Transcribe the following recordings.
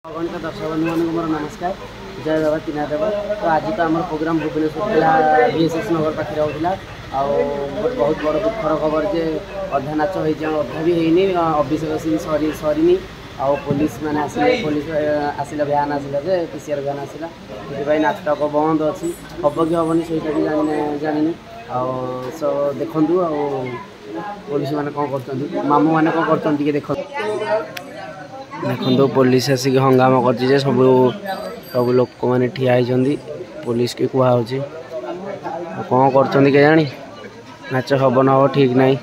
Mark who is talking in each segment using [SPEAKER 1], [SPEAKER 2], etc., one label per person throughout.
[SPEAKER 1] अगणित दर्शक बंधु मान मोर नमस्कार जय बाबा तीना देव। तो आज तो आम प्रोग्राम भुवनेश्वर VSS नगर पाखे होता बहुत बड़ दुखर खबर जे अधा नाच हो अधा भी होनी अभिषेक सिंह सरीनी आउ पुलिस मैंने पुलिस आसिला भ्यान आसिला जे PCR भ्यान आसिला से नाटक बंद अच्छी हम कि हेनी सहीटा भी जानी सो देखु पुलिस मैंने कौन कर मामू मैंने कौन कर देख देखो पुलिस आसिक हंगामा कर सब सब लोक मैंने ठिया होती पुलिस की कहुच्छी कौन कर जानी नाच हम न हम ठीक नहीं।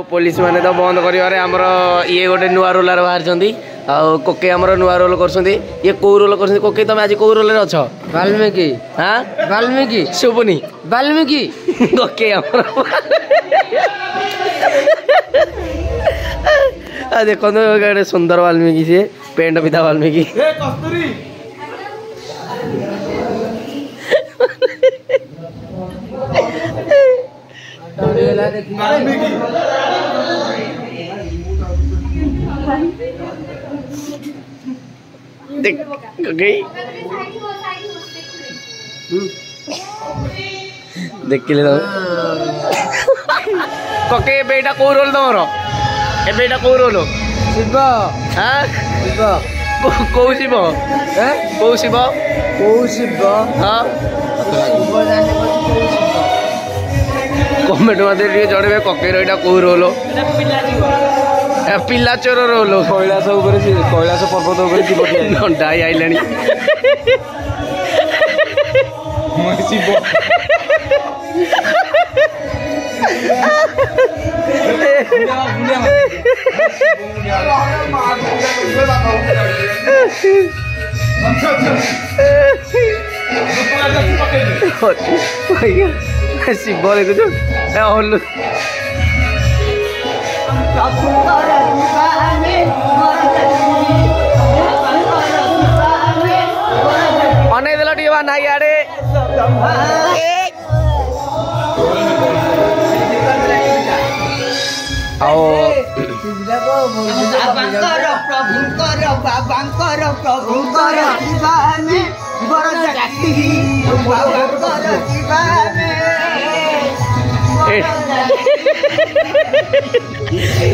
[SPEAKER 1] पुलिस मैंने तो बंद कर ये गोटे नुआ रोलार बाहर कोके आमर नुआ रोल कर ये कौ रोल कर कोके तुम आज कौ रोल अच्छ वाल्मीकि हाँ वाल्मीकि शुभुनी वाल्मीकि कोके देखो गोटे सुंदर वाल्मीकि सी पेंट पिता वाल्मीकि देख कोके बेटा कौ रोल तुम ए बेटा कौ रोल शिव हाँ कौ शिव कौ शिव कौ शिव हाँ कमेंट मत जड़े कोके रहा कौ रोल पिला चोर रोल कैलाश पर्वत घंटा आईला शिव देखु अनेदेल टी ना इे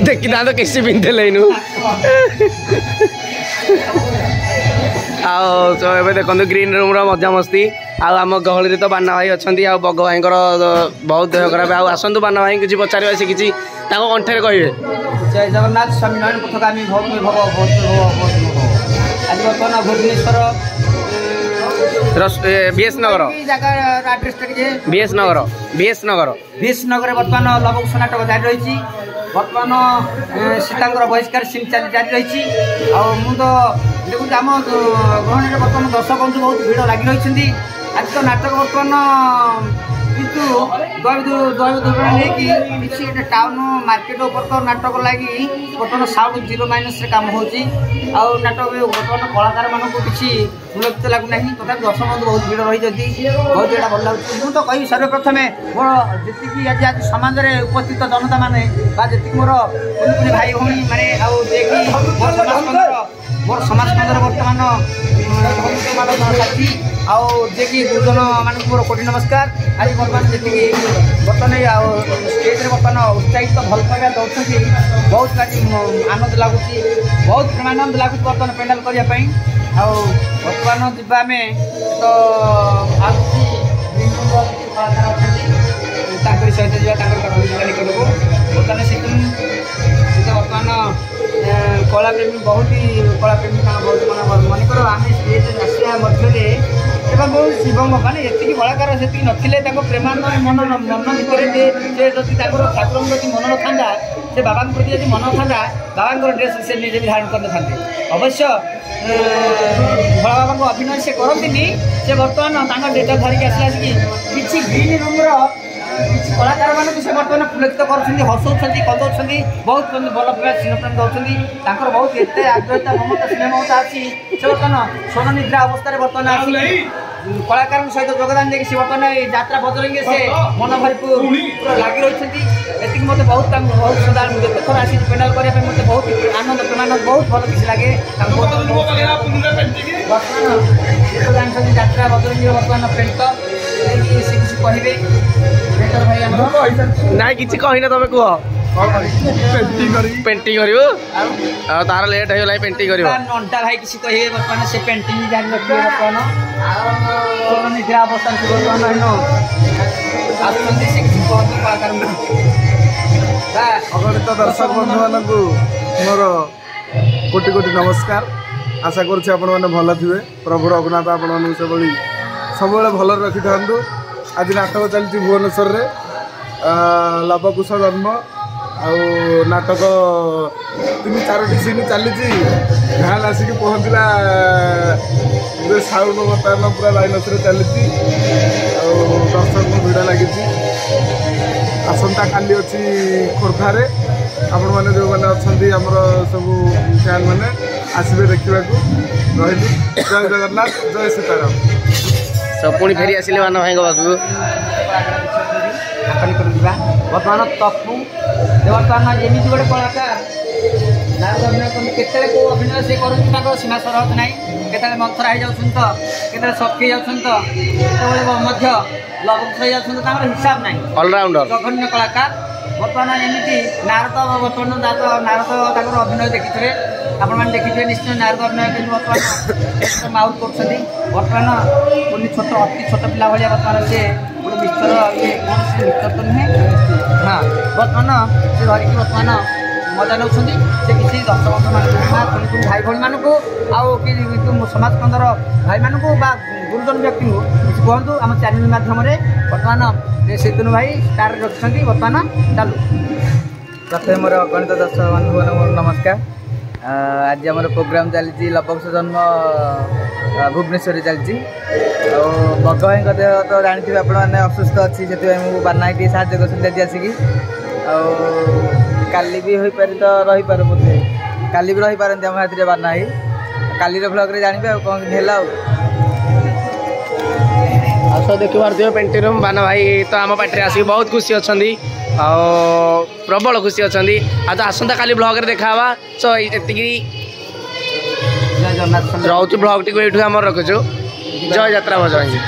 [SPEAKER 1] देखी ना तो किसी पिंधे लेनु देखो ग्रीन रूम मजा मस्ती आम गहली तो बाना भाई अच्छा बग भाई बहुत देह खराब आसतु बाना भाई किसी पचारे से किसी कंठे कहे
[SPEAKER 2] जय जगन्नाथ स्वामीनारायण पथगामी आज बर्तमान भुवनेश्वर
[SPEAKER 1] VS नगर VS नगर
[SPEAKER 2] बर्तमान लवकुश नाटक जारी रही बर्तमान सीता बहिष्कार सिंह जारी रही तो देखुच आम गहणी बर्तमान दर्शक बंधु बहुत भिड़ लगी रही आज तो नाटक बर्तमान किंतु दैव दुर्घटना नहीं कि टाउन मार्केट ऊपर तो नाटक लगी बर्तमान साउंड 0- काम हो नाटक बर्तमान कलाकार मानक किसी पुलकित लगुना तथा दर्शक बंधु बहुत भिड़ रही बहुत यहाँ भल लगे मुझे तो कहि सर्वप्रथम मोर जी आज आज समाज में उपस्थित जनता मैंने जी मोर कुनि कुनि भाई भाई मैंने मोर समाज स्कंदर बर्तमान साथी आउ जे कि गुरुजन मान मोर कोटि नमस्कार आज बर्तमान जी बर्तमान स्टेज बर्तमान उत्साहित भल पाइबा दौरान बहुत आनंद लगुच बहुत प्रेमानंद लगुच बर्तमान पेंडाल करने बर्तमान जीवा आम तो आगुची कलाकार अच्छा सहित जावा निकट को बर्तमान से बर्तमान कलाप्रेमी बहुत ही कलाप्रेमी बहुत मन मनकर आम स्टेज आसा मध्य शिव माने ये कलाकार से नथिले प्रेमानंद मन मन भितर जदि ठाकुर प्रति मन न था से बाबा प्रति यदि मन था बाबा ड्रेस से निजे भी धारण करते था अवश्य भोला बाबा को अभिनय से करती से बर्तमान डेटा धरिक आसला किसी ग्रीन रूम्र किसी कलाकार मानक से बर्तमान पुलकित कर हसौं कदौं बहुत भल प्रकार स्नेहप्रेम दौरान बहुत एत आग्रहता ममता स्नेह ममता अच्छी से बर्तमान सोन निद्रा अवस्था बर्तमान आसिक कलाकार सहित योगदान देखिए से बर्तमान यात्रा बदलेंगे से मन भरी पूरा लगी रही मत बहुत बहुत सदा जिते थर आसी पेंडाल करने मत बहुत आनंद प्रेमानंद बहुत भल किसी लगे बर्तमान यात्रा बदलेंगे बर्तमान पेंटर से किसी कहे पेंटर भाई
[SPEAKER 3] ना कि कहना तुम कह पेंटिंग कर तार लेट हो पेंटिंग कर
[SPEAKER 2] नंटा भाई किसी कहे बर्तमान से पेंटिंग जारी रखिए बर्तमान निद्रा अवस्था से बर्तमान आसुँच से किसी कहते कलाकार
[SPEAKER 4] अगणित दर्शक बंधु मान मोर कोटि कोटि नमस्कार आशा करुँचे भल थे प्रभु रघुनाथ आपण सब सब भल रखी था आज नाटक चलती भुवनेश्वर लवकुश जन्म आउ नाटक 3-4टी सीन चली भैन आसिक पहुँचला साउंड बर्तमान पूरा लाइनस चली दर्शक भिड़ लगी आसंता काली अच्छी खोर्धारे आपण मैंने जो मैंने अच्छा आमर सब फैन मैंने आसबे देखा रही जय जगन्नाथ जय सीताराम
[SPEAKER 3] सब पुणी फेरी आसिले मान भाई
[SPEAKER 2] बर्तमान तपु बर्तमान एमती गोटे कलाकार केत अभिनय से कर सीमा सरहद ना केत मंथरा हो जाते सखी जाते लवकुश हो जाते हिसाब ना
[SPEAKER 3] ऑलराउंडर
[SPEAKER 2] जघन्य कलाकार बर्तमान एमती नारद बर्तमान नारद अभिनय देखिए आपण मैंने देखिए निश्चय नारद अभिनय बर्तमान माउथ कर बर्तमान पुणी छोट अति छोट पिला भाया बर्तमान से गोटे मिस्टर कौन से मिस्टर तो नुहे हाँ बर्तमान से धरिकी बर्तमान मजा नौ से किसी दर्शक बंधु पुणी भाई भाई मानक आउ समाज स्कंदर भाई मानक गुरुजन व्यक्ति को किसी कहतु आम चैनल माध्यम बर्तमान सेतुन भाई स्टार रखिंट बर्तमान चालू
[SPEAKER 5] प्रथम मोर अगणित दर्शक बंधु नमस्कार आज आम प्रोग्राम चली लवकुश जन्म भुवनेश्वर चलती बग भाई देह तो जानते आप असुस्थ अच्छी से बाना टी साहय कर आसिक काली भी हो पारे तो रही पारे बोधे काली भी रही पारती आम हाथी बाना काली ब्लॉग जानवे कौन है
[SPEAKER 3] सब देखी पारे पेंटिंग रूम बाना भाई तो आम पार्टी आसिक बहुत खुशी अच्छा प्रबल खुशी अच्छा आज आसंता काली ब्लॉग रे देखा सो ये रोच ब्लॉग टी आम रखुचु जय यात्रा बजरंगी।